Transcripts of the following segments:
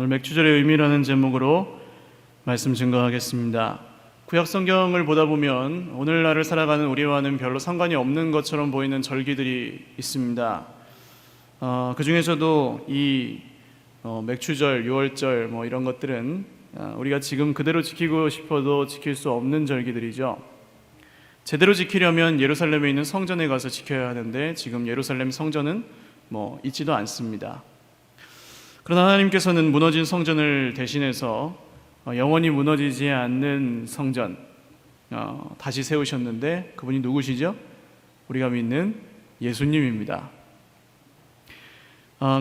오늘 맥주절의 의미라는 제목으로 말씀 증거하겠습니다. 구약 성경을 보다 보면 오늘날을 살아가는 우리와는 별로 상관이 없는 것처럼 보이는 절기들이 있습니다. 그 중에서도 이 맥주절, 유월절 이런 것들은 우리가 지금 그대로 지키고 싶어도 지킬 수 없는 절기들이죠. 제대로 지키려면 예루살렘에 있는 성전에 가서 지켜야 하는데 지금 예루살렘 성전은 있지도 않습니다. 그러나 하나님께서는 무너진 성전을 대신해서 영원히 무너지지 않는 성전 다시 세우셨는데 그분이 누구시죠? 우리가 믿는 예수님입니다.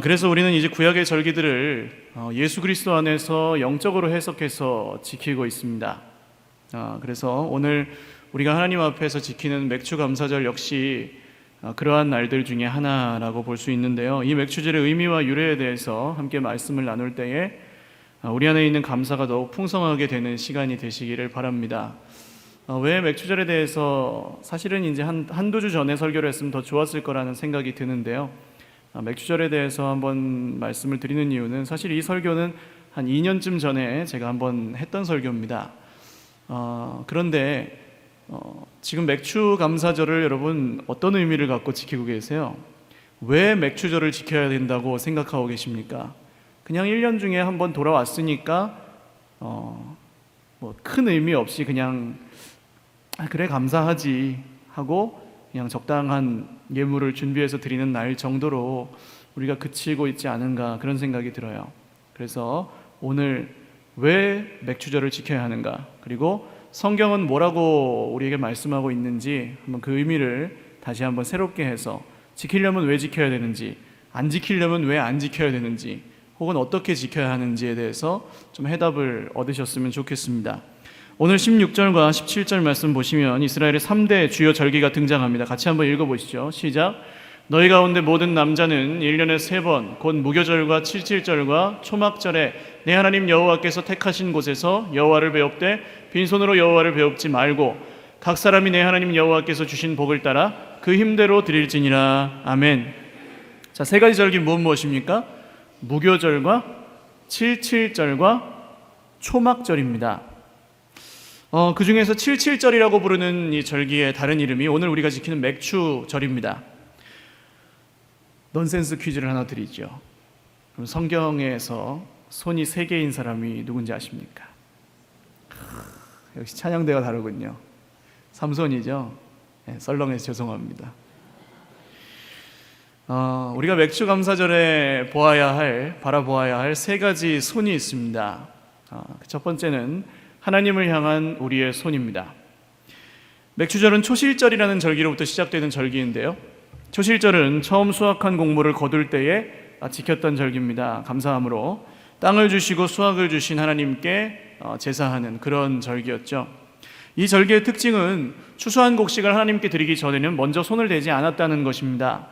그래서 우리는 이제 구약의 절기들을 예수 그리스도 안에서 영적으로 해석해서 지키고 있습니다. 그래서 오늘 우리가 하나님 앞에서 지키는 맥주감사절 역시 그러한 날들 중에 하나라고 볼 수 있는데요. 이 맥주절의 의미와 유래에 대해서 함께 말씀을 나눌 때에 우리 안에 있는 감사가 더욱 풍성하게 되는 시간이 되시기를 바랍니다. 왜 맥주절에 대해서 사실은 이제 한두 주 전에 설교를 했으면 더 좋았을 거라는 생각이 드는데요. 맥주절에 대해서 한번 말씀을 드리는 이유는 사실 이 설교는 한 2년쯤 전에 제가 한번 했던 설교입니다. 그런데 지금 맥주 감사절을 여러분 어떤 의미를 갖고 지키고 계세요? 왜 맥주절을 지켜야 된다고 생각하고 계십니까? 그냥 1년 중에 한번 돌아왔으니까 큰 의미 없이 그냥 그래 감사하지 하고 그냥 적당한 예물을 준비해서 드리는 날 정도로 우리가 그치고 있지 않은가 그런 생각이 들어요. 그래서 오늘 왜 맥주절을 지켜야 하는가, 그리고 성경은 뭐라고 우리에게 말씀하고 있는지 한번 그 의미를 다시 한번 새롭게 해서 지키려면 왜 지켜야 되는지, 안 지키려면 왜 안 지켜야 되는지, 혹은 어떻게 지켜야 하는지에 대해서 좀 해답을 얻으셨으면 좋겠습니다. 오늘 16절과 17절 말씀 보시면 이스라엘의 3대 주요 절기가 등장합니다. 같이 한번 읽어보시죠. 시작. 너희 가운데 모든 남자는 1년에 3번 곧 무교절과 칠칠절과 초막절에 내 하나님 여호와께서 택하신 곳에서 여호와를 배웁되 빈손으로 여호와를 배웁지 말고 각 사람이 내 하나님 여호와께서 주신 복을 따라 그 힘대로 드릴지니라. 아멘. 자, 세 가지 절기 무엇입니까? 무교절과 칠칠절과 초막절입니다. 그 중에서 칠칠절이라고 부르는 이 절기의 다른 이름이 오늘 우리가 지키는 맥주절입니다. 넌센스 퀴즈를 하나 드리죠. 그럼 성경에서 손이 3개인 사람이 누군지 아십니까? 역시 찬양대가 다르군요. 삼손이죠. 네, 썰렁해서 죄송합니다. 우리가 맥주 감사절에 바라보아야 할 3가지 손이 있습니다. 첫 번째는 하나님을 향한 우리의 손입니다. 맥주절은 초실절이라는 절기로부터 시작되는 절기인데요. 초실절은 처음 수확한 곡물을 거둘 때에 지켰던 절기입니다. 감사함으로 땅을 주시고 수확을 주신 하나님께 제사하는 그런 절기였죠. 이 절기의 특징은 추수한 곡식을 하나님께 드리기 전에는 먼저 손을 대지 않았다는 것입니다.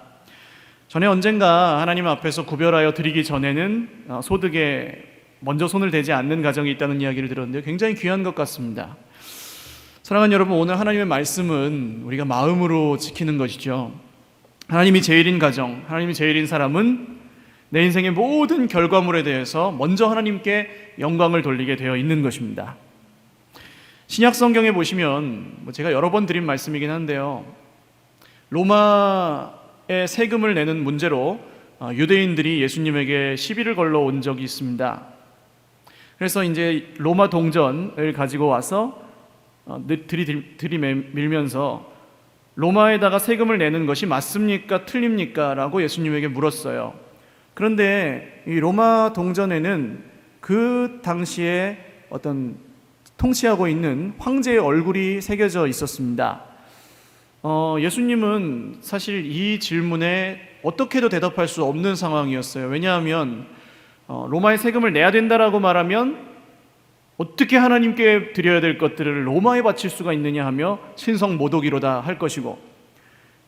전에 언젠가 하나님 앞에서 구별하여 드리기 전에는 소득에 먼저 손을 대지 않는 가정이 있다는 이야기를 들었는데 굉장히 귀한 것 같습니다. 사랑하는 여러분, 오늘 하나님의 말씀은 우리가 마음으로 지키는 것이죠. 하나님이 제일인 가정, 하나님이 제일인 사람은 내 인생의 모든 결과물에 대해서 먼저 하나님께 영광을 돌리게 되어 있는 것입니다. 신약 성경에 보시면 제가 여러 번 드린 말씀이긴 한데요, 로마의 세금을 내는 문제로 유대인들이 예수님에게 시비를 걸러 온 적이 있습니다. 그래서 이제 로마 동전을 가지고 와서 들이밀면서 로마에다가 세금을 내는 것이 맞습니까? 틀립니까? 라고 예수님에게 물었어요. 그런데 이 로마 동전에는 그 당시에 어떤 통치하고 있는 황제의 얼굴이 새겨져 있었습니다. 예수님은 사실 이 질문에 어떻게도 대답할 수 없는 상황이었어요. 왜냐하면 로마의 세금을 내야 된다라고 말하면 어떻게 하나님께 드려야 될 것들을 로마에 바칠 수가 있느냐 하며 신성모독이로다 할 것이고,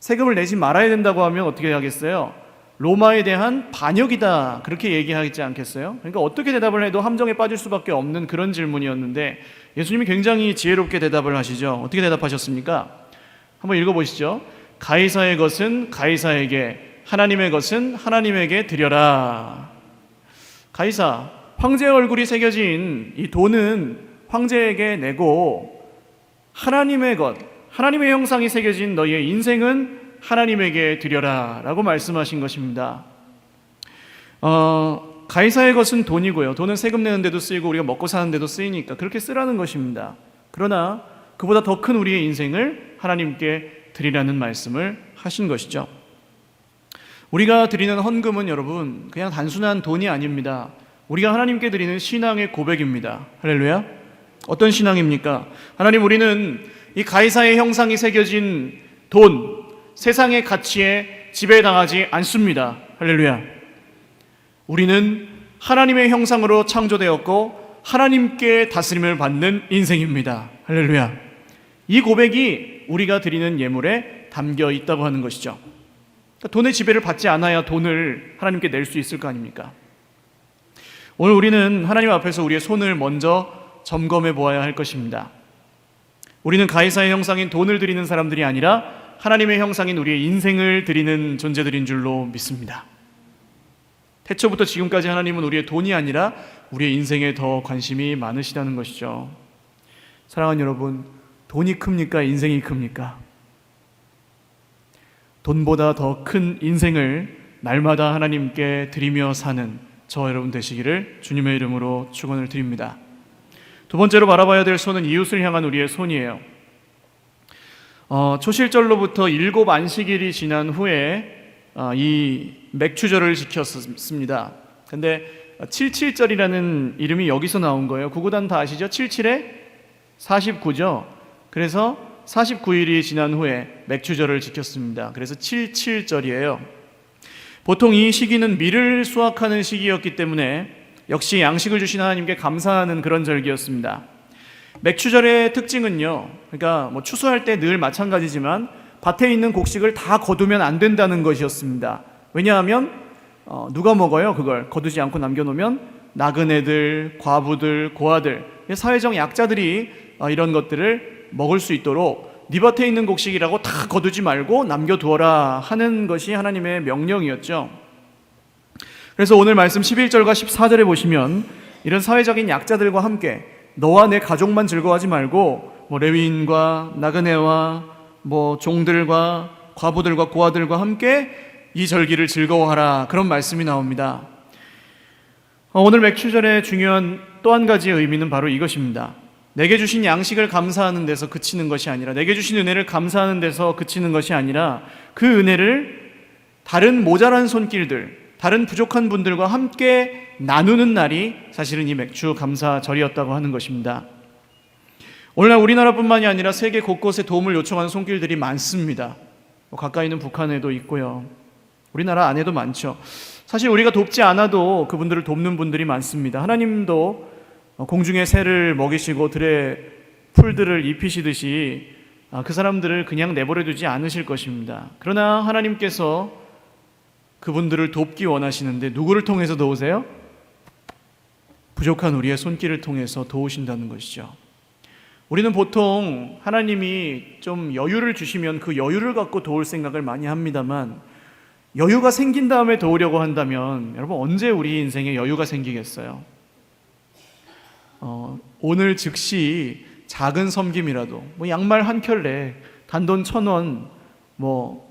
세금을 내지 말아야 된다고 하면 어떻게 하겠어요? 로마에 대한 반역이다 그렇게 얘기하지 않겠어요? 그러니까 어떻게 대답을 해도 함정에 빠질 수밖에 없는 그런 질문이었는데 예수님이 굉장히 지혜롭게 대답을 하시죠. 어떻게 대답하셨습니까? 한번 읽어보시죠. 가이사의 것은 가이사에게, 하나님의 것은 하나님에게 드려라. 가이사, 황제의 얼굴이 새겨진 이 돈은 황제에게 내고 하나님의 것, 하나님의 형상이 새겨진 너희의 인생은 하나님에게 드려라 라고 말씀하신 것입니다. 가이사의 것은 돈이고요. 돈은 세금 내는 데도 쓰이고 우리가 먹고 사는 데도 쓰이니까 그렇게 쓰라는 것입니다. 그러나 그보다 더 큰 우리의 인생을 하나님께 드리라는 말씀을 하신 것이죠. 우리가 드리는 헌금은 여러분 그냥 단순한 돈이 아닙니다. 우리가 하나님께 드리는 신앙의 고백입니다. 할렐루야. 어떤 신앙입니까? 하나님, 우리는 이 가이사의 형상이 새겨진 돈, 세상의 가치에 지배당하지 않습니다. 할렐루야. 우리는 하나님의 형상으로 창조되었고 하나님께 다스림을 받는 인생입니다. 할렐루야. 이 고백이 우리가 드리는 예물에 담겨 있다고 하는 것이죠. 그러니까 돈의 지배를 받지 않아야 돈을 하나님께 낼 수 있을 거 아닙니까? 오늘 우리는 하나님 앞에서 우리의 손을 먼저 점검해 보아야 할 것입니다. 우리는 가이사의 형상인 돈을 드리는 사람들이 아니라 하나님의 형상인 우리의 인생을 드리는 존재들인 줄로 믿습니다. 태초부터 지금까지 하나님은 우리의 돈이 아니라 우리의 인생에 더 관심이 많으시다는 것이죠. 사랑하는 여러분, 돈이 큽니까? 인생이 큽니까? 돈보다 더 큰 인생을 날마다 하나님께 드리며 사는 저와 여러분 되시기를 주님의 이름으로 축원을 드립니다. 두 번째로 바라봐야 될 손은 이웃을 향한 우리의 손이에요. 초실절로부터 7 안식일이 지난 후에 이 맥추절을 지켰습니다. 근데 77절이라는 이름이 여기서 나온 거예요. 구구단 다 아시죠? 77에 49죠. 그래서 49일이 지난 후에 맥추절을 지켰습니다. 그래서 77절이에요. 보통 이 시기는 밀을 수확하는 시기였기 때문에 역시 양식을 주신 하나님께 감사하는 그런 절기였습니다. 맥추절의 특징은요, 그러니까 뭐 추수할 때 늘 마찬가지지만 밭에 있는 곡식을 다 거두면 안 된다는 것이었습니다. 왜냐하면 누가 먹어요? 그걸 거두지 않고 남겨놓으면 나그네들, 과부들, 고아들, 사회적 약자들이 이런 것들을 먹을 수 있도록 네 밭에 있는 곡식이라고 다 거두지 말고 남겨두어라 하는 것이 하나님의 명령이었죠. 그래서 오늘 말씀 11절과 14절에 보시면 이런 사회적인 약자들과 함께 너와 내 가족만 즐거워하지 말고 레위인과 나그네와 종들과 과부들과 고아들과 함께 이 절기를 즐거워하라, 그런 말씀이 나옵니다. 오늘 맥추절의 중요한 또 한 가지 의미는 바로 이것입니다. 내게 주신 양식을 감사하는 데서 그치는 것이 아니라, 내게 주신 은혜를 감사하는 데서 그치는 것이 아니라 그 은혜를 다른 모자란 손길들, 다른 부족한 분들과 함께 나누는 날이 사실은 이 맥주 감사절이었다고 하는 것입니다. 오늘날 우리나라뿐만이 아니라 세계 곳곳에 도움을 요청하는 손길들이 많습니다. 가까이 있는 북한에도 있고요. 우리나라 안에도 많죠. 사실 우리가 돕지 않아도 그분들을 돕는 분들이 많습니다. 하나님도 공중의 새를 먹이시고 들의 풀들을 입히시듯이 그 사람들을 그냥 내버려 두지 않으실 것입니다. 그러나 하나님께서 그분들을 돕기 원하시는데 누구를 통해서 도우세요? 부족한 우리의 손길을 통해서 도우신다는 것이죠. 우리는 보통 하나님이 좀 여유를 주시면 그 여유를 갖고 도울 생각을 많이 합니다만, 여유가 생긴 다음에 도우려고 한다면 여러분 언제 우리 인생에 여유가 생기겠어요? 오늘 즉시 작은 섬김이라도 양말 한 켤레, 단돈 1,000원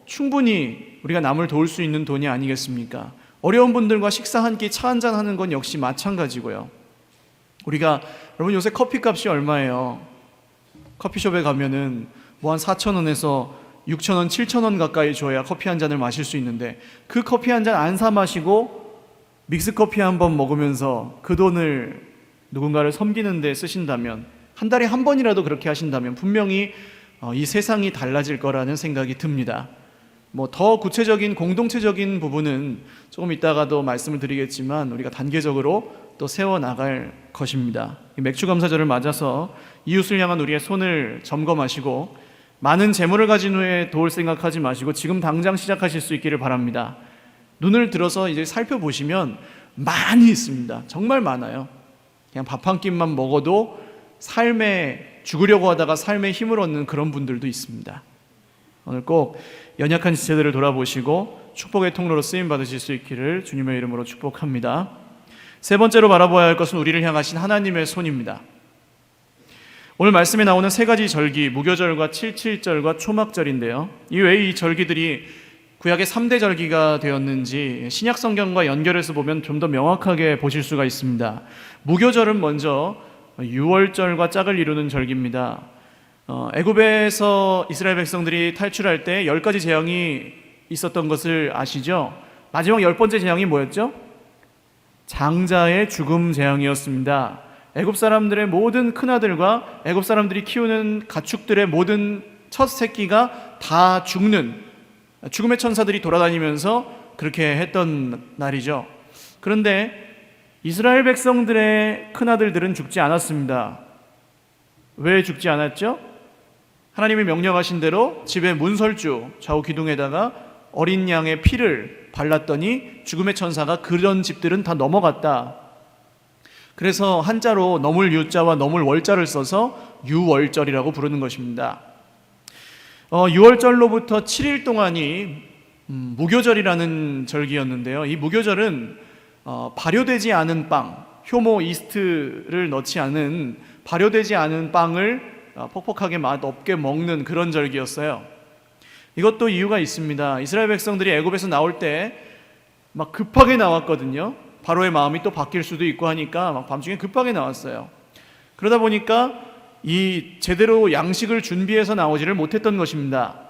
충분히 우리가 남을 도울 수 있는 돈이 아니겠습니까? 어려운 분들과 식사 한 끼, 차 한잔 하는 건 역시 마찬가지고요. 여러분 요새 커피값이 얼마예요? 커피숍에 가면은 한 4,000원에서 6,000원, 7,000원 가까이 줘야 커피 한 잔을 마실 수 있는데, 그 커피 한 잔 안 사 마시고 믹스커피 한 번 먹으면서 그 돈을 누군가를 섬기는 데 쓰신다면, 한 달에 한 번이라도 그렇게 하신다면 분명히 이 세상이 달라질 거라는 생각이 듭니다. 더 구체적인 공동체적인 부분은 조금 이따가도 말씀을 드리겠지만 우리가 단계적으로 또 세워나갈 것입니다. 맥주감사절을 맞아서 이웃을 향한 우리의 손을 점검하시고 많은 재물을 가진 후에 도울 생각하지 마시고 지금 당장 시작하실 수 있기를 바랍니다. 눈을 들어서 이제 살펴보시면 많이 있습니다. 정말 많아요. 그냥 밥 한 끼만 먹어도 삶에 죽으려고 하다가 삶의 힘을 얻는 그런 분들도 있습니다. 오늘 꼭 연약한 지체들을 돌아보시고 축복의 통로로 쓰임 받으실 수 있기를 주님의 이름으로 축복합니다. 세 번째로 바라보아야 할 것은 우리를 향하신 하나님의 손입니다. 오늘 말씀에 나오는 세 가지 절기, 무교절과 칠칠절과 초막절인데요. 이 외에 이 절기들이 구약의 3대 절기가 되었는지 신약 성경과 연결해서 보면 좀 더 명확하게 보실 수가 있습니다. 무교절은 먼저 유월절과 짝을 이루는 절기입니다. 애굽에서 이스라엘 백성들이 탈출할 때 10가지 재앙이 있었던 것을 아시죠? 마지막 10번째 재앙이 뭐였죠? 장자의 죽음 재앙이었습니다. 애굽 사람들의 모든 큰아들과 애굽 사람들이 키우는 가축들의 모든 첫 새끼가 다 죽는, 죽음의 천사들이 돌아다니면서 그렇게 했던 날이죠. 그런데 이스라엘 백성들의 큰아들들은 죽지 않았습니다. 왜 죽지 않았죠? 하나님이 명령하신 대로 집의 문설주 좌우 기둥에다가 어린 양의 피를 발랐더니 죽음의 천사가 그런 집들은 다 넘어갔다. 그래서 한자로 넘을 유자와 넘을 월자를 써서 유월절이라고 부르는 것입니다. 6월절로부터 7일 동안이 무교절이라는 절기였는데요. 이 무교절은 발효되지 않은 빵, 효모 이스트를 넣지 않은 발효되지 않은 빵을 퍽퍽하게 맛없게 먹는 그런 절기였어요. 이것도 이유가 있습니다. 이스라엘 백성들이 애굽에서 나올 때 막 급하게 나왔거든요. 바로의 마음이 또 바뀔 수도 있고 하니까 막 밤중에 급하게 나왔어요. 그러다 보니까 이 제대로 양식을 준비해서 나오지를 못했던 것입니다.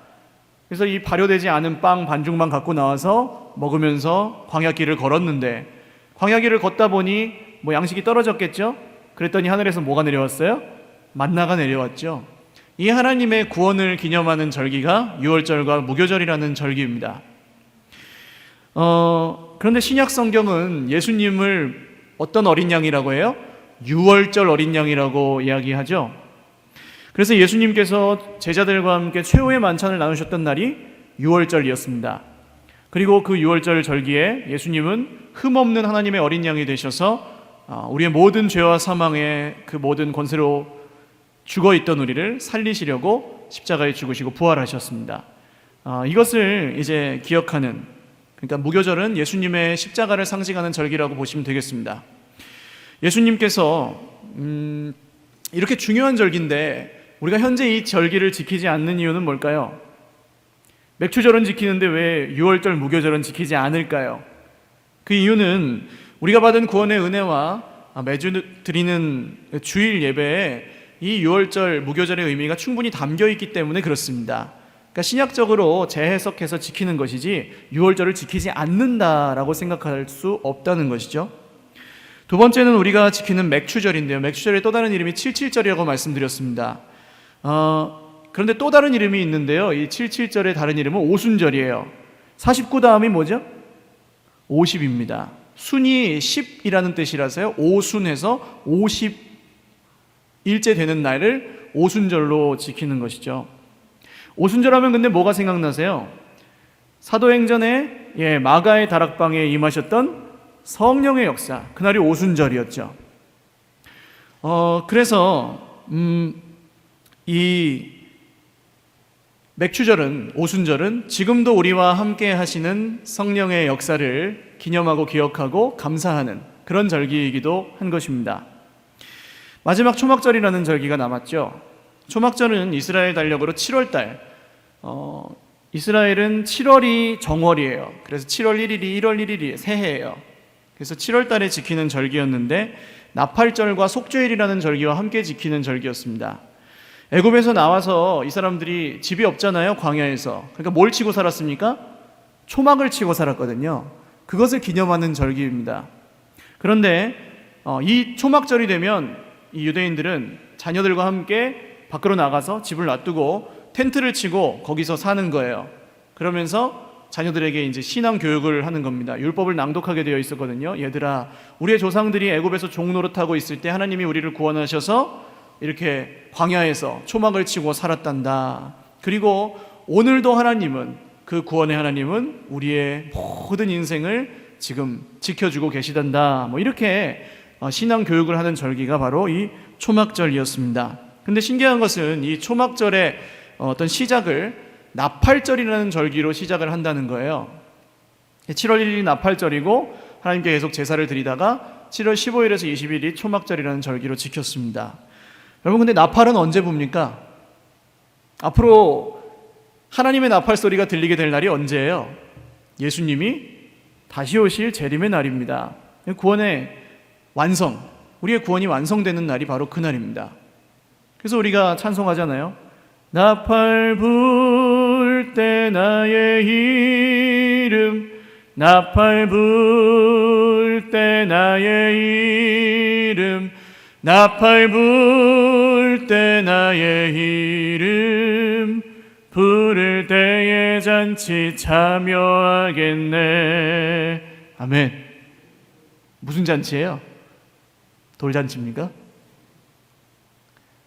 그래서 이 발효되지 않은 빵 반죽만 갖고 나와서 먹으면서 광야길을 걸었는데, 광야길을 걷다 보니 뭐 양식이 떨어졌겠죠? 그랬더니 하늘에서 뭐가 내려왔어요? 만나가 내려왔죠. 이 하나님의 구원을 기념하는 절기가 유월절과 무교절이라는 절기입니다. 그런데 신약 성경은 예수님을 어떤 어린 양이라고 해요? 유월절 어린 양이라고 이야기하죠. 그래서 예수님께서 제자들과 함께 최후의 만찬을 나누셨던 날이 유월절이었습니다. 그리고 그 유월절 절기에 예수님은 흠없는 하나님의 어린 양이 되셔서 우리의 모든 죄와 사망의 그 모든 권세로 죽어있던 우리를 살리시려고 십자가에 죽으시고 부활하셨습니다. 이것을 이제 기억하는, 그러니까 무교절은 예수님의 십자가를 상징하는 절기라고 보시면 되겠습니다. 예수님께서 이렇게 중요한 절기인데 우리가 현재 이 절기를 지키지 않는 이유는 뭘까요? 맥추절은 지키는데 왜 유월절 무교절은 지키지 않을까요? 그 이유는 우리가 받은 구원의 은혜와 매주 드리는 주일 예배에 이 유월절 무교절의 의미가 충분히 담겨 있기 때문에 그렇습니다. 그러니까 신약적으로 재해석해서 지키는 것이지 유월절을 지키지 않는다라고 생각할 수 없다는 것이죠. 두 번째는 우리가 지키는 맥추절인데요. 맥추절의 또 다른 이름이 칠칠절이라고 말씀드렸습니다. 그런데 또 다른 이름이 있는데요. 이 칠칠절의 다른 이름은 오순절이에요. 49 다음이 뭐죠? 50입니다. 순이 10이라는 뜻이라서요. 오순해서 50일째 되는 날을 오순절로 지키는 것이죠. 오순절 하면 근데 뭐가 생각나세요? 사도행전에 마가의 다락방에 임하셨던 성령의 역사, 그날이 오순절이었죠. 그래서 이 맥추절은, 오순절은 지금도 우리와 함께 하시는 성령의 역사를 기념하고 기억하고 감사하는 그런 절기이기도 한 것입니다. 마지막 초막절이라는 절기가 남았죠. 초막절은 이스라엘 달력으로 7월달, 이스라엘은 7월이 정월이에요. 그래서 7월 1일이 1월 1일이 새해예요. 그래서 7월 달에 지키는 절기였는데 나팔절과 속죄일이라는 절기와 함께 지키는 절기였습니다. 애굽에서 나와서 이 사람들이 집이 없잖아요, 광야에서. 그러니까 뭘 치고 살았습니까? 초막을 치고 살았거든요. 그것을 기념하는 절기입니다. 그런데 이 초막절이 되면 이 유대인들은 자녀들과 함께 밖으로 나가서 집을 놔두고 텐트를 치고 거기서 사는 거예요. 그러면서 자녀들에게 이제 신앙 교육을 하는 겁니다. 율법을 낭독하게 되어 있었거든요. 얘들아, 우리의 조상들이 애굽에서 종노릇하고 있을 때 하나님이 우리를 구원하셔서 이렇게 광야에서 초막을 치고 살았단다. 그리고 오늘도 하나님은, 그 구원의 하나님은 우리의 모든 인생을 지금 지켜주고 계시단다. 뭐 이렇게 신앙 교육을 하는 절기가 바로 이 초막절이었습니다. 근데 신기한 것은 이 초막절의 어떤 시작을 나팔절이라는 절기로 시작을 한다는 거예요. 7월 1일이 나팔절이고 하나님께 계속 제사를 드리다가 7월 15일에서 20일이 초막절이라는 절기로 지켰습니다. 여러분, 근데 나팔은 언제 붑니까? 앞으로 하나님의 나팔 소리가 들리게 될 날이 언제예요? 예수님이 다시 오실 재림의 날입니다. 구원의 완성, 우리의 구원이 완성되는 날이 바로 그 날입니다. 그래서 우리가 찬송하잖아요. 나팔 불 때 나의 이름, 나팔 불 때 나의 이름, 나팔 불 때 나의 이름, 부를 때에 잔치 참여하겠네. 아멘. 무슨 잔치예요? 돌잔치입니까?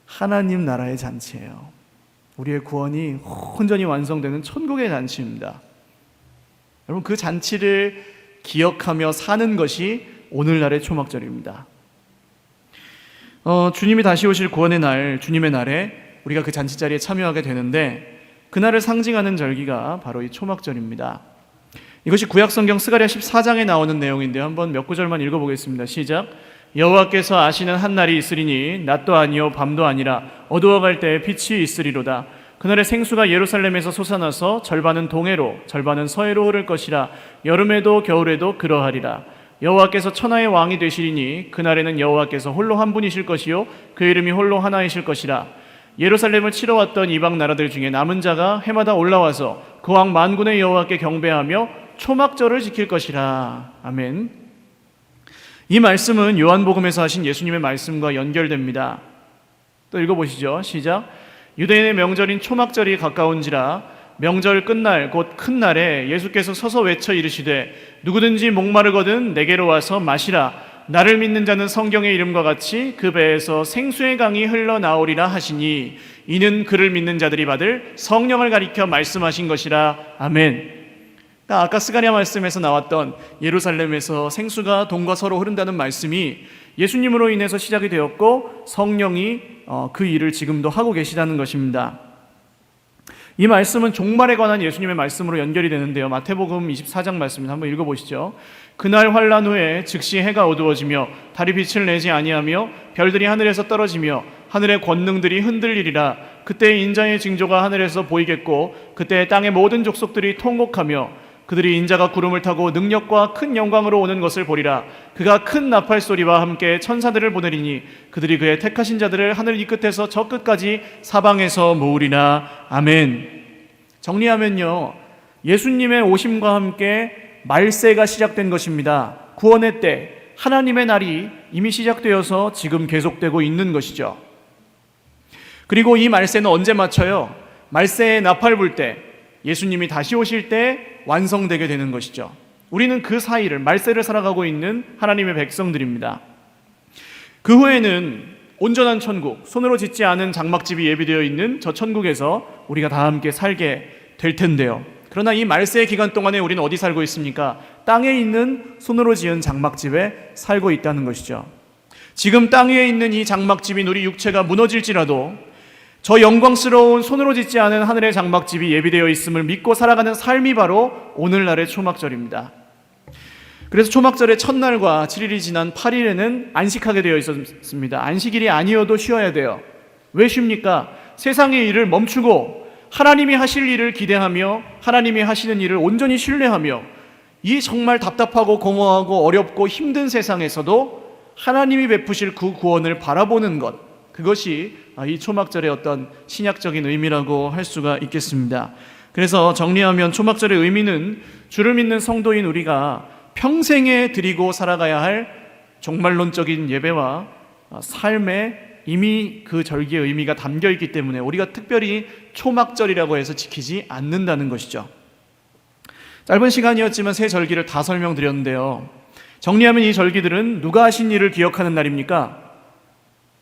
하나님 나라의 잔치예요. 우리의 구원이 온전히 완성되는 천국의 잔치입니다. 여러분, 그 잔치를 기억하며 사는 것이 오늘날의 초막절입니다. 주님이 다시 오실 구원의 날, 주님의 날에 우리가 그 잔치 자리에 참여하게 되는데, 그날을 상징하는 절기가 바로 이 초막절입니다. 이것이 구약성경 스가랴 14장에 나오는 내용인데요. 한번 몇 구절만 읽어보겠습니다. 시작. 여호와께서 아시는 한 날이 있으리니 낮도 아니요 밤도 아니라 어두워갈 때에 빛이 있으리로다. 그날에 생수가 예루살렘에서 솟아나서 절반은 동해로 절반은 서해로 흐를 것이라. 여름에도 겨울에도 그러하리라. 여호와께서 천하의 왕이 되시리니 그날에는 여호와께서 홀로 한 분이실 것이요 그 이름이 홀로 하나이실 것이라. 예루살렘을 치러 왔던 이방 나라들 중에 남은 자가 해마다 올라와서 그 왕 만군의 여호와께 경배하며 초막절을 지킬 것이라. 아멘. 이 말씀은 요한복음에서 하신 예수님의 말씀과 연결됩니다. 또 읽어보시죠. 시작. 유대인의 명절인 초막절이 가까운지라. 명절 끝날 곧 큰 날에 예수께서 서서 외쳐 이르시되 누구든지 목마르거든 내게로 와서 마시라. 나를 믿는 자는 성경의 이름과 같이 그 배에서 생수의 강이 흘러나오리라 하시니 이는 그를 믿는 자들이 받을 성령을 가리켜 말씀하신 것이라. 아멘. 아까 스가랴 말씀에서 나왔던 예루살렘에서 생수가 동과 서로 흐른다는 말씀이 예수님으로 인해서 시작이 되었고 성령이 그 일을 지금도 하고 계시다는 것입니다. 이 말씀은 종말에 관한 예수님의 말씀으로 연결이 되는데요. 마태복음 24장 말씀 한번 읽어보시죠. 그날 환란 후에 즉시 해가 어두워지며 달이 빛을 내지 아니하며 별들이 하늘에서 떨어지며 하늘의 권능들이 흔들리리라. 그때 인자의 징조가 하늘에서 보이겠고 그때 땅의 모든 족속들이 통곡하며 그들이 인자가 구름을 타고 능력과 큰 영광으로 오는 것을 보리라. 그가 큰 나팔 소리와 함께 천사들을 보내리니 그들이 그의 택하신 자들을 하늘 이 끝에서 저 끝까지 사방에서 모으리라. 아멘. 정리하면요, 예수님의 오심과 함께 말세가 시작된 것입니다. 구원의 때, 하나님의 날이 이미 시작되어서 지금 계속되고 있는 것이죠. 그리고 이 말세는 언제 맞춰요? 말세에 나팔 불 때, 예수님이 다시 오실 때 완성되게 되는 것이죠. 우리는 그 사이를, 말세를 살아가고 있는 하나님의 백성들입니다. 그 후에는 온전한 천국, 손으로 짓지 않은 장막집이 예비되어 있는 저 천국에서 우리가 다 함께 살게 될 텐데요. 그러나 이 말세 기간 동안에 우리는 어디 살고 있습니까? 땅에 있는 손으로 지은 장막집에 살고 있다는 것이죠. 지금 땅 위에 있는 이 장막집인 우리 육체가 무너질지라도 저 영광스러운 손으로 짓지 않은 하늘의 장막집이 예비되어 있음을 믿고 살아가는 삶이 바로 오늘날의 초막절입니다. 그래서 초막절의 첫날과 7일이 지난 8일에는 안식하게 되어 있었습니다. 안식일이 아니어도 쉬어야 돼요. 왜 쉽니까? 세상의 일을 멈추고 하나님이 하실 일을 기대하며 하나님이 하시는 일을 온전히 신뢰하며 이 정말 답답하고 공허하고 어렵고 힘든 세상에서도 하나님이 베푸실 그 구원을 바라보는 것, 그것이 이 초막절의 어떤 신약적인 의미라고 할 수가 있겠습니다. 그래서 정리하면 초막절의 의미는 주를 믿는 성도인 우리가 평생에 드리고 살아가야 할 종말론적인 예배와 삶에 이미 그 절기의 의미가 담겨 있기 때문에 우리가 특별히 초막절이라고 해서 지키지 않는다는 것이죠. 짧은 시간이었지만 세 절기를 다 설명드렸는데요. 정리하면 이 절기들은 누가 하신 일을 기억하는 날입니까?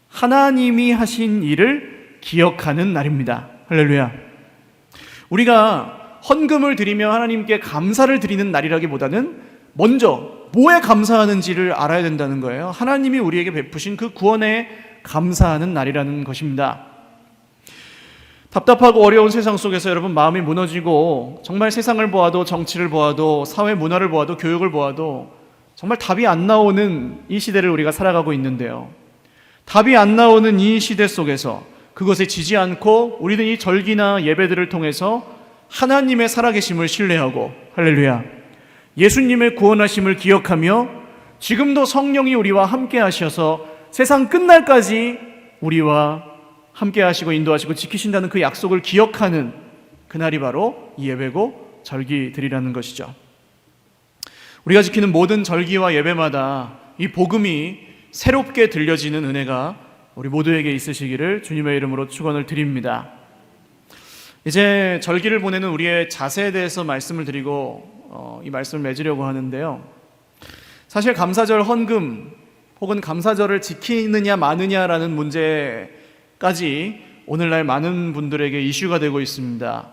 하나님이 하신 일을 기억하는 날입니다. 할렐루야. 우리가 헌금을 드리며 하나님께 감사를 드리는 날이라기보다는 먼저 뭐에 감사하는지를 알아야 된다는 거예요. 하나님이 우리에게 베푸신 그 구원에 감사하는 날이라는 것입니다. 답답하고 어려운 세상 속에서 여러분 마음이 무너지고 정말 세상을 보아도 정치를 보아도 사회 문화를 보아도 교육을 보아도 정말 답이 안 나오는 이 시대를 우리가 살아가고 있는데요. 답이 안 나오는 이 시대 속에서 그것에 지지 않고 우리는 이 절기나 예배들을 통해서 하나님의 살아계심을 신뢰하고, 할렐루야, 예수님의 구원하심을 기억하며 지금도 성령이 우리와 함께 하셔서 세상 끝날까지 우리와 함께 하시고 인도하시고 지키신다는 그 약속을 기억하는 그날이 바로 이 예배고 절기들이라는 것이죠. 우리가 지키는 모든 절기와 예배마다 이 복음이 새롭게 들려지는 은혜가 우리 모두에게 있으시기를 주님의 이름으로 축원을 드립니다. 이제 절기를 보내는 우리의 자세에 대해서 말씀을 드리고 이 말씀을 맺으려고 하는데요. 사실 감사절 헌금 혹은 감사절을 지키느냐 마느냐라는 문제까지 오늘날 많은 분들에게 이슈가 되고 있습니다.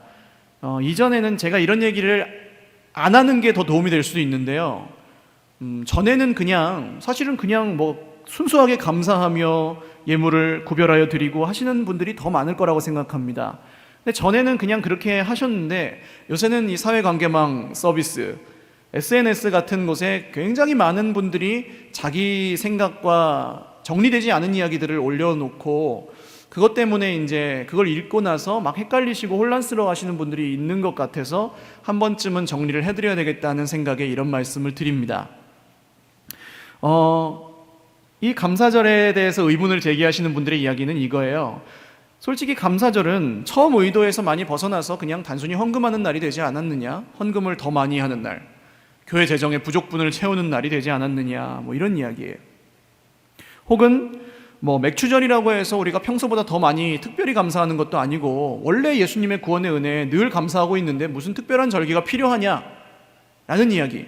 이전에는 제가 이런 얘기를 안 하는 게 더 도움이 될 수도 있는데요. 전에는 사실은 그냥 순수하게 감사하며 예물을 구별하여 드리고 하시는 분들이 더 많을 거라고 생각합니다. 근데 전에는 그냥 그렇게 하셨는데 요새는 이 사회관계망 서비스, SNS 같은 곳에 굉장히 많은 분들이 자기 생각과 정리되지 않은 이야기들을 올려놓고 그것 때문에 이제 그걸 읽고 나서 막 헷갈리시고 혼란스러워 하시는 분들이 있는 것 같아서 한 번쯤은 정리를 해드려야 되겠다는 생각에 이런 말씀을 드립니다. 이 감사절에 대해서 의문을 제기하시는 분들의 이야기는 이거예요. 솔직히 감사절은 처음 의도에서 많이 벗어나서 그냥 단순히 헌금하는 날이 되지 않았느냐, 헌금을 더 많이 하는 날, 교회 재정의 부족분을 채우는 날이 되지 않았느냐, 이런 이야기예요. 혹은 맥추절이라고 해서 우리가 평소보다 더 많이 특별히 감사하는 것도 아니고 원래 예수님의 구원의 은혜에 늘 감사하고 있는데 무슨 특별한 절기가 필요하냐 라는 이야기,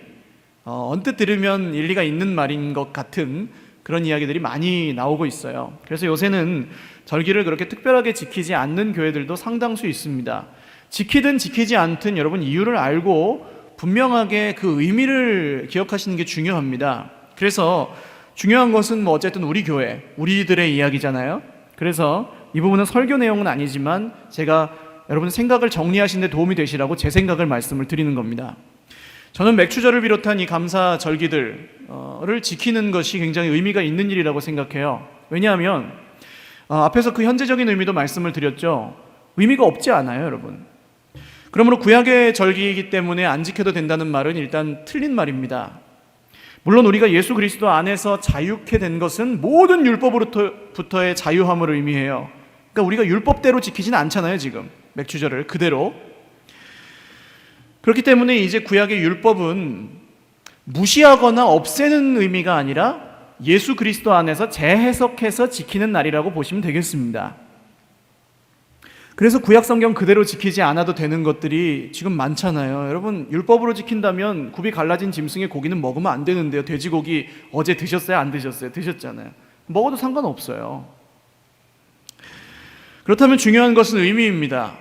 언뜻 들으면 일리가 있는 말인 것 같은 그런 이야기들이 많이 나오고 있어요. 그래서 요새는 절기를 그렇게 특별하게 지키지 않는 교회들도 상당수 있습니다. 지키든 지키지 않든 여러분 이유를 알고 분명하게 그 의미를 기억하시는 게 중요합니다. 그래서 중요한 것은 어쨌든 우리 교회, 우리들의 이야기잖아요. 그래서 이 부분은 설교 내용은 아니지만 제가 여러분 생각을 정리하시는 데 도움이 되시라고 제 생각을 말씀을 드리는 겁니다. 저는 맥추절을 비롯한 이 감사 절기들을 지키는 것이 굉장히 의미가 있는 일이라고 생각해요. 왜냐하면 앞에서 그 현재적인 의미도 말씀을 드렸죠. 의미가 없지 않아요, 여러분. 그러므로 구약의 절기이기 때문에 안 지켜도 된다는 말은 일단 틀린 말입니다. 물론 우리가 예수 그리스도 안에서 자유케 된 것은 모든 율법으로부터의 자유함을 의미해요. 그러니까 우리가 율법대로 지키지는 않잖아요, 지금 맥추절을 그대로. 그렇기 때문에 이제 구약의 율법은 무시하거나 없애는 의미가 아니라 예수 그리스도 안에서 재해석해서 지키는 날이라고 보시면 되겠습니다. 그래서 구약 성경 그대로 지키지 않아도 되는 것들이 지금 많잖아요. 여러분 율법으로 지킨다면 굽이 갈라진 짐승의 고기는 먹으면 안 되는데요. 돼지고기 어제 드셨어요? 안 드셨어요? 드셨잖아요. 먹어도 상관없어요. 그렇다면 중요한 것은 의미입니다.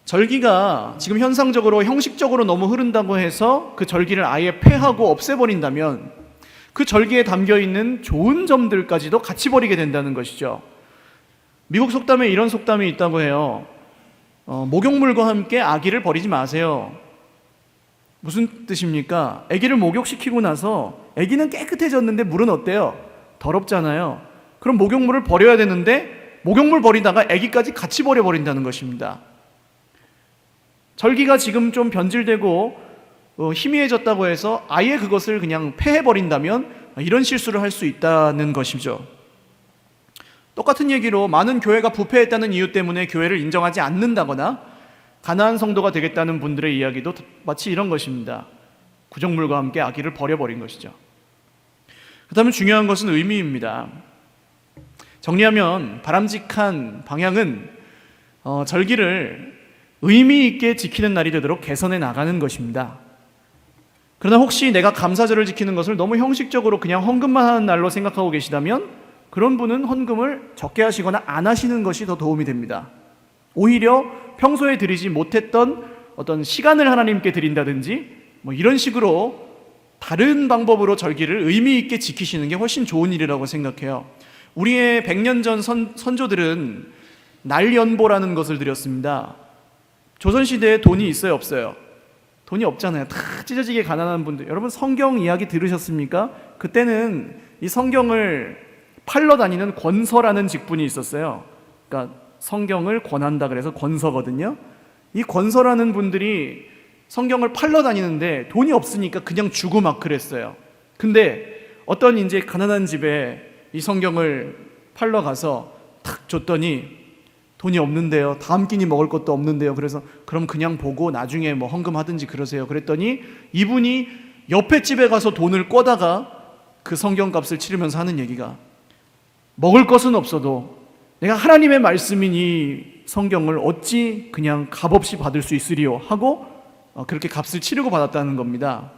절기가 지금 현상적으로 형식적으로 너무 흐른다고 해서 그 절기를 아예 폐하고 없애버린다면 그 절기에 담겨있는 좋은 점들까지도 같이 버리게 된다는 것이죠. 미국 속담에 이런 속담이 있다고 해요. 목욕물과 함께 아기를 버리지 마세요. 무슨 뜻입니까? 아기를 목욕시키고 나서 아기는 깨끗해졌는데 물은 어때요? 더럽잖아요. 그럼 목욕물을 버려야 되는데 목욕물 버리다가 아기까지 같이 버려버린다는 것입니다. 절기가 지금 좀 변질되고 희미해졌다고 해서 아예 그것을 그냥 폐해버린다면 이런 실수를 할 수 있다는 것이죠. 똑같은 얘기로 많은 교회가 부패했다는 이유 때문에 교회를 인정하지 않는다거나 가나안 성도가 되겠다는 분들의 이야기도 마치 이런 것입니다. 구정물과 함께 아기를 버려버린 것이죠. 그렇다면 중요한 것은 의미입니다. 정리하면 바람직한 방향은 절기를 의미 있게 지키는 날이 되도록 개선해 나가는 것입니다. 그러나 혹시 내가 감사절을 지키는 것을 너무 형식적으로 그냥 헌금만 하는 날로 생각하고 계시다면 그런 분은 헌금을 적게 하시거나 안 하시는 것이 더 도움이 됩니다. 오히려 평소에 드리지 못했던 어떤 시간을 하나님께 드린다든지 이런 식으로 다른 방법으로 절기를 의미 있게 지키시는 게 훨씬 좋은 일이라고 생각해요. 우리의 100년 전 선조들은 날연보라는 것을 드렸습니다. 조선시대에 돈이 있어요, 없어요? 돈이 없잖아요. 다 찢어지게 가난한 분들. 여러분 성경 이야기 들으셨습니까? 그때는 이 성경을 팔러 다니는 권서라는 직분이 있었어요. 그러니까 성경을 권한다 그래서 권서거든요. 이 권서라는 분들이 성경을 팔러 다니는데 돈이 없으니까 그냥 주고 막 그랬어요. 근데 어떤 이제 가난한 집에 이 성경을 팔러 가서 탁 줬더니 돈이 없는데요. 다음 끼니 먹을 것도 없는데요. 그래서 그럼 그냥 보고 나중에 뭐 헌금하든지 그러세요. 그랬더니 이분이 옆에 집에 가서 돈을 꿔다가 그 성경값을 치르면서 하는 얘기가, 먹을 것은 없어도 내가 하나님의 말씀인 이 성경을 어찌 그냥 값없이 받을 수 있으리요 하고 그렇게 값을 치르고 받았다는 겁니다.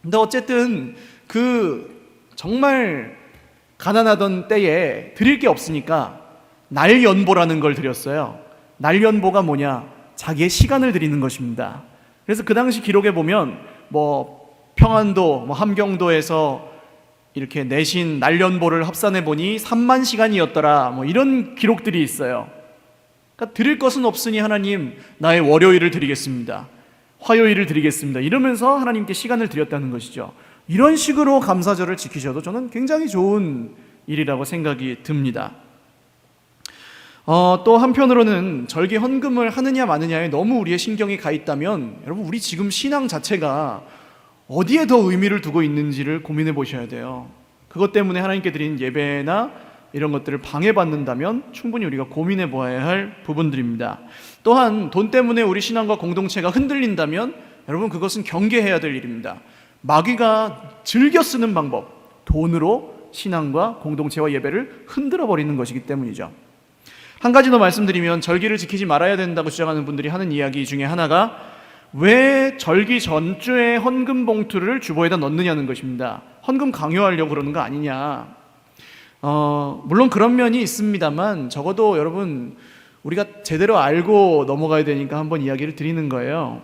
근데 어쨌든 그 정말 가난하던 때에 드릴 게 없으니까 날연보라는 걸 드렸어요. 날연보가 뭐냐? 자기의 시간을 드리는 것입니다. 그래서 그 당시 기록에 보면 뭐 평안도, 뭐 함경도에서 이렇게 내신 날연보를 합산해 보니 3만 시간이었더라, 뭐 이런 기록들이 있어요. 그러니까 드릴 것은 없으니 하나님 나의 월요일을 드리겠습니다, 화요일을 드리겠습니다 이러면서 하나님께 시간을 드렸다는 것이죠. 이런 식으로 감사절을 지키셔도 저는 굉장히 좋은 일이라고 생각이 듭니다. 또 한편으로는 절기 헌금을 하느냐 마느냐에 너무 우리의 신경이 가 있다면 여러분 우리 지금 신앙 자체가 어디에 더 의미를 두고 있는지를 고민해 보셔야 돼요. 그것 때문에 하나님께 드린 예배나 이런 것들을 방해받는다면 충분히 우리가 고민해 보아야 할 부분들입니다. 또한 돈 때문에 우리 신앙과 공동체가 흔들린다면 여러분 그것은 경계해야 될 일입니다. 마귀가 즐겨 쓰는 방법, 돈으로 신앙과 공동체와 예배를 흔들어 버리는 것이기 때문이죠. 한 가지 더 말씀드리면 절기를 지키지 말아야 된다고 주장하는 분들이 하는 이야기 중에 하나가 왜 절기 전주에 헌금 봉투를 주보에다 넣느냐는 것입니다. 헌금 강요하려고 그러는 거 아니냐. 물론 그런 면이 있습니다만 적어도 여러분 우리가 제대로 알고 넘어가야 되니까 한번 이야기를 드리는 거예요.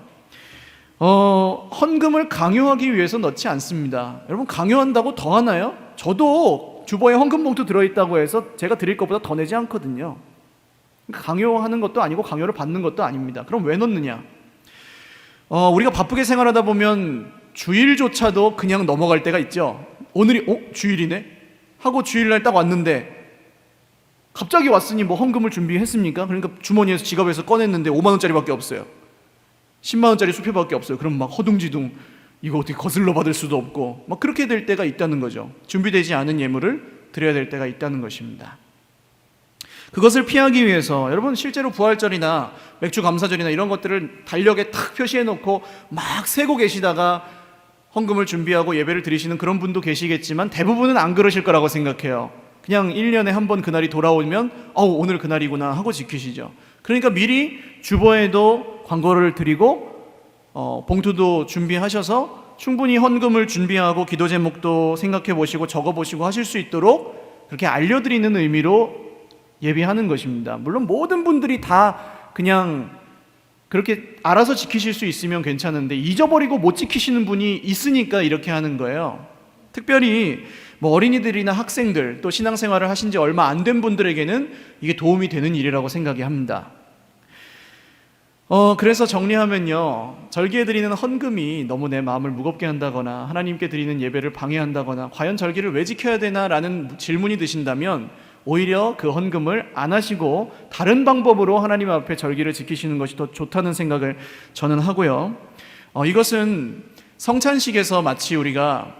헌금을 강요하기 위해서 넣지 않습니다. 여러분 강요한다고 더 하나요? 저도 주보에 헌금 봉투 들어있다고 해서 제가 드릴 것보다 더 내지 않거든요. 강요하는 것도 아니고 강요를 받는 것도 아닙니다. 그럼 왜 넣느냐? 우리가 바쁘게 생활하다 보면 주일조차도 그냥 넘어갈 때가 있죠. 오늘이 주일이네? 하고 주일날 딱 왔는데 갑자기 왔으니 뭐 헌금을 준비했습니까? 그러니까 주머니에서 지갑에서 꺼냈는데 5만 원짜리밖에 없어요. 10만 원짜리 수표밖에 없어요. 그럼 막 허둥지둥 이거 어떻게 거슬러 받을 수도 없고 막 그렇게 될 때가 있다는 거죠. 준비되지 않은 예물을 드려야 될 때가 있다는 것입니다. 그것을 피하기 위해서 여러분 실제로 부활절이나 맥주 감사절이나 이런 것들을 달력에 탁 표시해 놓고 막 세고 계시다가 헌금을 준비하고 예배를 드리시는 그런 분도 계시겠지만 대부분은 안 그러실 거라고 생각해요. 그냥 1년에 한 번 그날이 돌아오면 오늘 그날이구나 하고 지키시죠. 그러니까 미리 주보에도 광고를 드리고 봉투도 준비하셔서 충분히 헌금을 준비하고 기도 제목도 생각해 보시고 적어 보시고 하실 수 있도록 그렇게 알려드리는 의미로 예비하는 것입니다. 물론 모든 분들이 다 그냥 그렇게 알아서 지키실 수 있으면 괜찮은데 잊어버리고 못 지키시는 분이 있으니까 이렇게 하는 거예요. 특별히 뭐 어린이들이나 학생들 또 신앙생활을 하신 지 얼마 안 된 분들에게는 이게 도움이 되는 일이라고 생각이 합니다. 그래서 정리하면요, 절기에 드리는 헌금이 너무 내 마음을 무겁게 한다거나 하나님께 드리는 예배를 방해한다거나 과연 절기를 왜 지켜야 되나라는 질문이 드신다면 오히려 그 헌금을 안 하시고 다른 방법으로 하나님 앞에 절기를 지키시는 것이 더 좋다는 생각을 저는 하고요. 이것은 성찬식에서 마치 우리가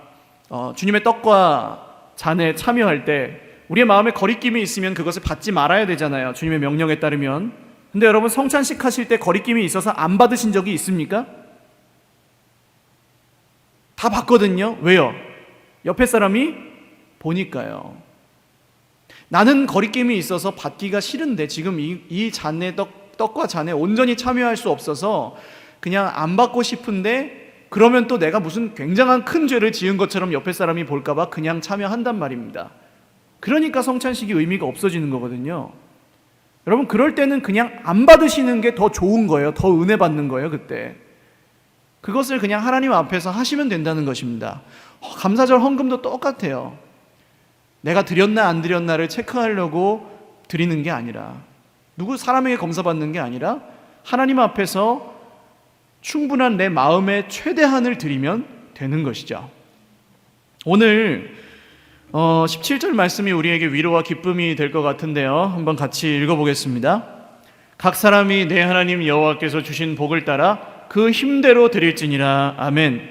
주님의 떡과 잔에 참여할 때 우리의 마음에 거리낌이 있으면 그것을 받지 말아야 되잖아요. 주님의 명령에 따르면. 근데 여러분 성찬식 하실 때 거리낌이 있어서 안 받으신 적이 있습니까? 다 받거든요. 왜요? 옆에 사람이 보니까요. 나는 거리낌이 있어서 받기가 싫은데 지금 이 잔에 떡과 잔에 온전히 참여할 수 없어서 그냥 안 받고 싶은데 그러면 또 내가 무슨 굉장한 큰 죄를 지은 것처럼 옆에 사람이 볼까봐 그냥 참여한단 말입니다. 그러니까 성찬식이 의미가 없어지는 거거든요. 여러분 그럴 때는 그냥 안 받으시는 게 더 좋은 거예요. 더 은혜 받는 거예요. 그때 그것을 그냥 하나님 앞에서 하시면 된다는 것입니다. 감사절 헌금도 똑같아요. 내가 드렸나 안 드렸나를 체크하려고 드리는 게 아니라 누구 사람에게 검사받는 게 아니라 하나님 앞에서 충분한 내 마음의 최대한을 드리면 되는 것이죠. 오늘 17절 말씀이 우리에게 위로와 기쁨이 될 것 같은데요. 한번 같이 읽어보겠습니다. 각 사람이 내 하나님 여호와께서 주신 복을 따라 그 힘대로 드릴지니라. 아멘.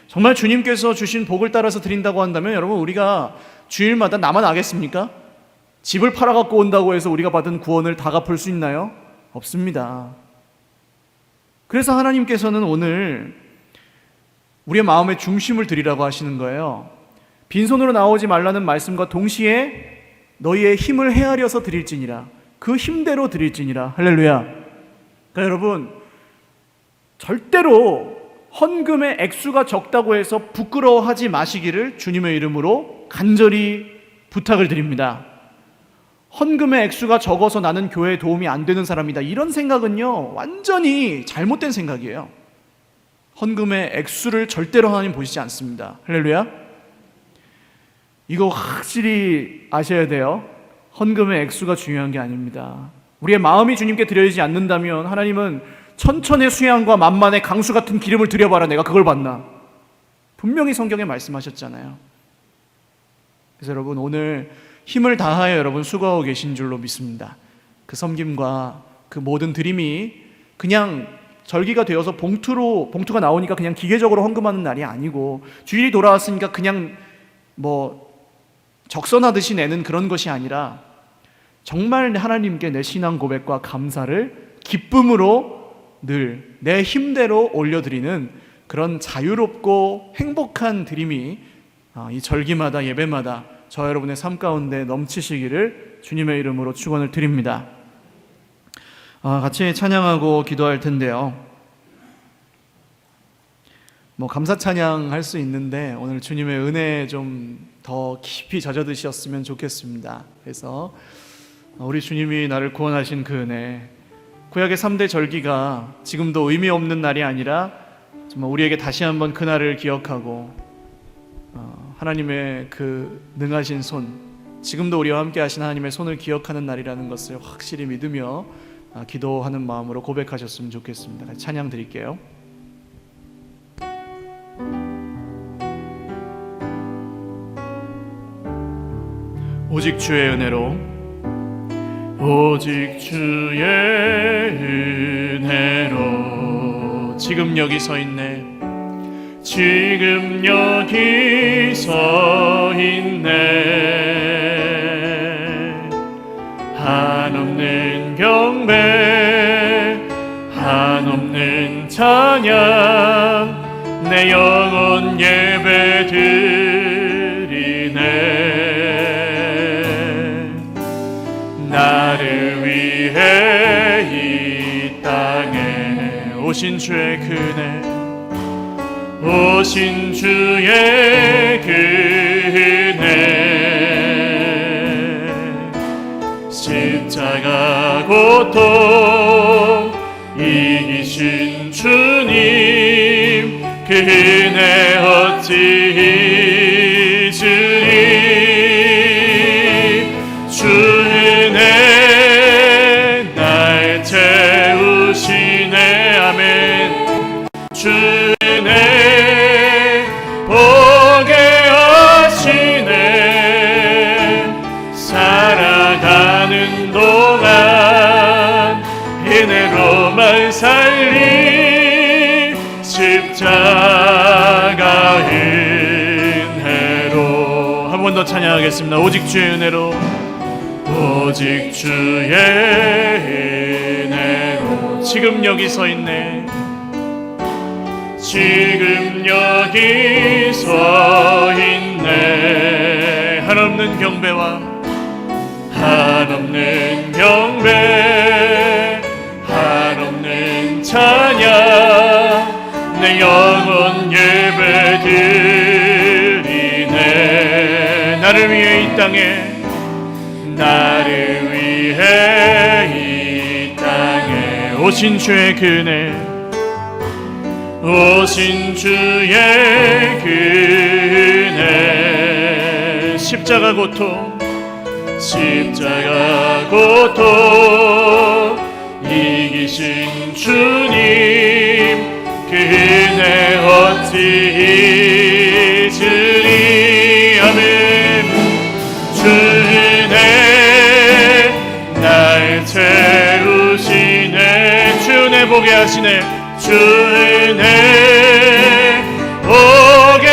정말 주님께서 주신 복을 따라서 드린다고 한다면 여러분, 우리가 주일마다 나만 아겠습니까? 집을 팔아갖고 온다고 해서 우리가 받은 구원을 다 갚을 수 있나요? 없습니다. 그래서 하나님께서는 오늘 우리의 마음의 중심을 드리라고 하시는 거예요. 빈손으로 나오지 말라는 말씀과 동시에 너희의 힘을 헤아려서 드릴지니라. 그 힘대로 드릴지니라. 할렐루야. 그러니까 여러분, 절대로 헌금의 액수가 적다고 해서 부끄러워하지 마시기를 주님의 이름으로 간절히 부탁을 드립니다. 헌금의 액수가 적어서 나는 교회에 도움이 안 되는 사람이다, 이런 생각은요 완전히 잘못된 생각이에요. 헌금의 액수를 절대로 하나님 보시지 않습니다. 할렐루야. 이거 확실히 아셔야 돼요. 헌금의 액수가 중요한 게 아닙니다. 우리의 마음이 주님께 드려지지 않는다면 하나님은 천천의 수양과 만만의 강수 같은 기름을 드려봐라, 내가 그걸 받나? 분명히 성경에 말씀하셨잖아요. 그래서 여러분, 오늘 힘을 다하여 여러분 수고하고 계신 줄로 믿습니다. 그 섬김과 그 모든 드림이 그냥 절기가 되어서 봉투가 나오니까 그냥 기계적으로 헌금하는 날이 아니고, 주일이 돌아왔으니까 그냥 적선하듯이 내는 그런 것이 아니라 정말 하나님께 내 신앙 고백과 감사를 기쁨으로 늘 내 힘대로 올려드리는 그런 자유롭고 행복한 드림이 이 절기마다 예배마다 저 여러분의 삶 가운데 넘치시기를 주님의 이름으로 축원을 드립니다. 같이 찬양하고 기도할 텐데요. 감사 찬양 할 수 있는데 오늘 주님의 은혜에 좀 더 깊이 젖어드셨으면 좋겠습니다. 그래서 우리 주님이 나를 구원하신 그 은혜, 구약의 3대 절기가 지금도 의미 없는 날이 아니라 정말 우리에게 다시 한번 그날을 기억하고 하나님의 그 능하신 손, 지금도 우리와 함께 하신 하나님의 손을 기억하는 날이라는 것을 확실히 믿으며 기도하는 마음으로 고백하셨으면 좋겠습니다. 찬양 드릴게요. 오직 주의 은혜로, 오직 주의 은혜로 지금 여기 서 있네, 지금 여기 서 있네. 한없는 경배, 한없는 찬양, 내 영혼 예배 드리네. 나를 위해 이 땅에 오신 주의 그네, 오신 주의 그네, 십자가 고통 이기신 주님, 그 은혜 어찌 잊으리. 주 은혜 날 채우시네. 아멘. 주 은혜 보게 하시네. 살아가는 동안 은혜로만 살리, 십자가 은혜로. 한 번 더 찬양하겠습니다. 오직 주의 은혜로, 오직 주의 은혜로 지금 여기 서 있네, 지금 여기 서 있네. 한없는 경배와 한없는 경배, 한없는 찬양, 내 영혼 예배 드리네. 나를 위해 이 땅에, 나를 위해 이 땅에 오신 주의 그네, 오신 주의 그네. 십자가 고통, 십자가 고통 이기신 주님, 그 보게 하시네. 주 은혜 보게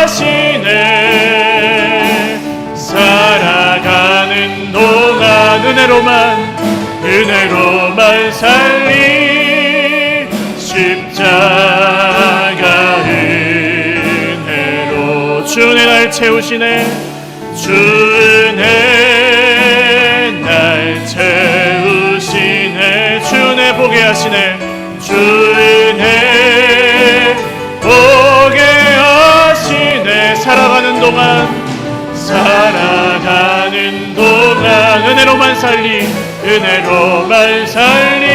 하시네. 살아가는 동안 은혜로만 살리. 십자가 은혜로 주 은혜 날 채우시네. 주 은혜 날 채우시네. 주 은혜 보게 하시네. 주 은혜 보게 하시네. 살아가는 동안 은혜로만 살리.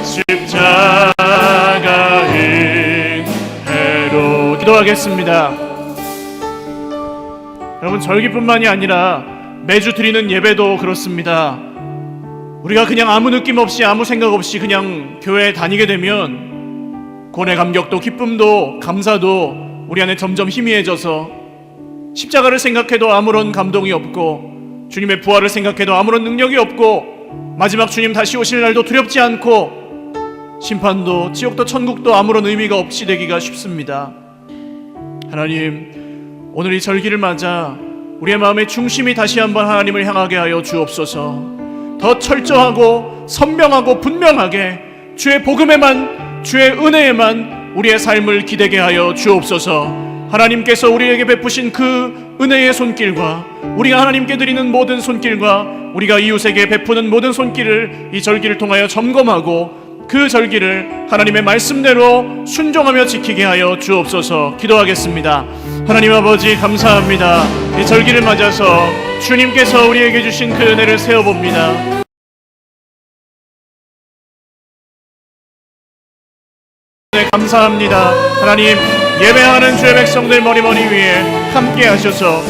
십자가 은혜로 기도하겠습니다. 여러분, 절기뿐만이 아니라 매주 드리는 예배도 그렇습니다. 우리가 그냥 아무 느낌 없이 아무 생각 없이 그냥 교회에 다니게 되면 고뇌 감격도 기쁨도 감사도 우리 안에 점점 희미해져서 십자가를 생각해도 아무런 감동이 없고 주님의 부활을 생각해도 아무런 능력이 없고 마지막 주님 다시 오실 날도 두렵지 않고 심판도 지옥도 천국도 아무런 의미가 없이 되기가 쉽습니다. 하나님, 오늘 이 절기를 맞아 우리의 마음의 중심이 다시 한번 하나님을 향하게 하여 주옵소서. 더 철저하고 선명하고 분명하게 주의 복음에만, 주의 은혜에만 우리의 삶을 기대게 하여 주옵소서. 하나님께서 우리에게 베푸신 그 은혜의 손길과 우리가 하나님께 드리는 모든 손길과 우리가 이웃에게 베푸는 모든 손길을 이 절기를 통하여 점검하고 그 절기를 하나님의 말씀대로 순종하며 지키게 하여 주옵소서. 기도하겠습니다. 하나님 아버지, 감사합니다. 이 절기를 맞아서 주님께서 우리에게 주신 그 은혜를 세어봅니다. 네, 감사합니다. 하나님, 예배하는 주의 백성들 머리머리 위에 함께 하셔서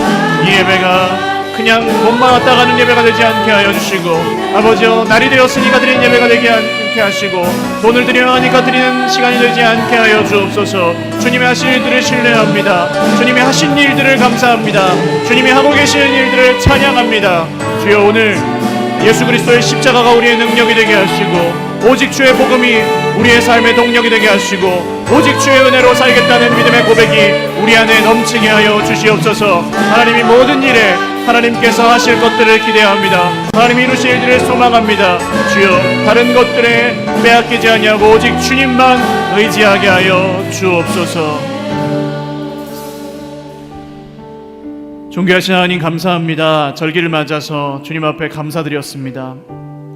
이 예배가 그냥 몸만 왔다 가는 예배가 되지 않게 하여 주시고, 아버지여, 날이 되었으니까 드리는 예배가 되지 않게 하시고 돈을 드려야 하니까 드리는 시간이 되지 않게 하여 주옵소서. 주님의 하신 일들을 신뢰합니다. 주님의 하신 일들을 감사합니다. 주님이 하고 계시는 일들을 찬양합니다. 주여, 오늘 예수 그리스도의 십자가가 우리의 능력이 되게 하시고 오직 주의 복음이 우리의 삶의 동력이 되게 하시고 오직 주의 은혜로 살겠다는 믿음의 고백이 우리 안에 넘치게 하여 주시옵소서. 하나님이 모든 일에 하나님께서 하실 것들을 기대합니다. 하나님이 이루실 일들을 소망합니다. 주여, 다른 것들에 빼앗기지 아니하고 오직 주님만 의지하게 하여 주옵소서. 존귀하신 하나님, 감사합니다. 절기를 맞아서 주님 앞에 감사드렸습니다.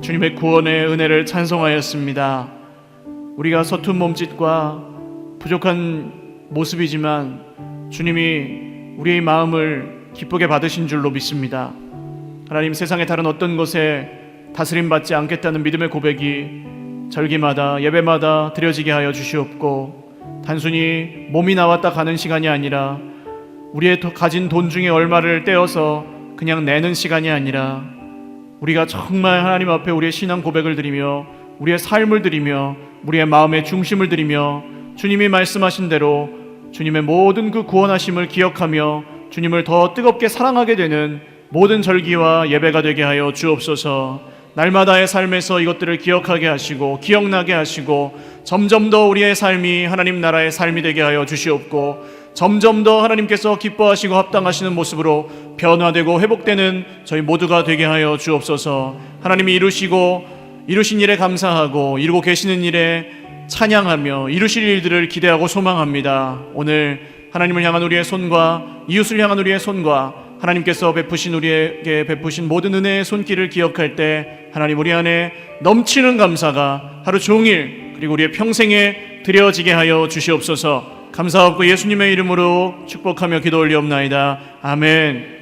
주님의 구원의 은혜를 찬송하였습니다. 우리가 서툰 몸짓과 부족한 모습이지만 주님이 우리의 마음을 기쁘게 받으신 줄로 믿습니다. 하나님, 세상의 다른 어떤 것에 다스림받지 않겠다는 믿음의 고백이 절기마다 예배마다 드려지게 하여 주시옵고, 단순히 몸이 나왔다 가는 시간이 아니라 우리의 가진 돈 중에 얼마를 떼어서 그냥 내는 시간이 아니라 우리가 정말 하나님 앞에 우리의 신앙 고백을 드리며 우리의 삶을 드리며 우리의 마음의 중심을 드리며 주님이 말씀하신 대로 주님의 모든 그 구원하심을 기억하며 주님을 더 뜨겁게 사랑하게 되는 모든 절기와 예배가 되게 하여 주옵소서. 날마다의 삶에서 이것들을 기억하게 하시고 기억나게 하시고 점점 더 우리의 삶이 하나님 나라의 삶이 되게 하여 주시옵고, 점점 더 하나님께서 기뻐하시고 합당하시는 모습으로 변화되고 회복되는 저희 모두가 되게 하여 주옵소서. 하나님이 이루신 일에 감사하고 이루고 계시는 일에 찬양하며 이루실 일들을 기대하고 소망합니다. 오늘 하나님을 향한 우리의 손과 이웃을 향한 우리의 손과 하나님께서 우리에게 베푸신 모든 은혜의 손길을 기억할 때 하나님, 우리 안에 넘치는 감사가 하루 종일 그리고 우리의 평생에 드려지게 하여 주시옵소서. 감사하고 예수님의 이름으로 축복하며 기도 올리옵나이다. 아멘.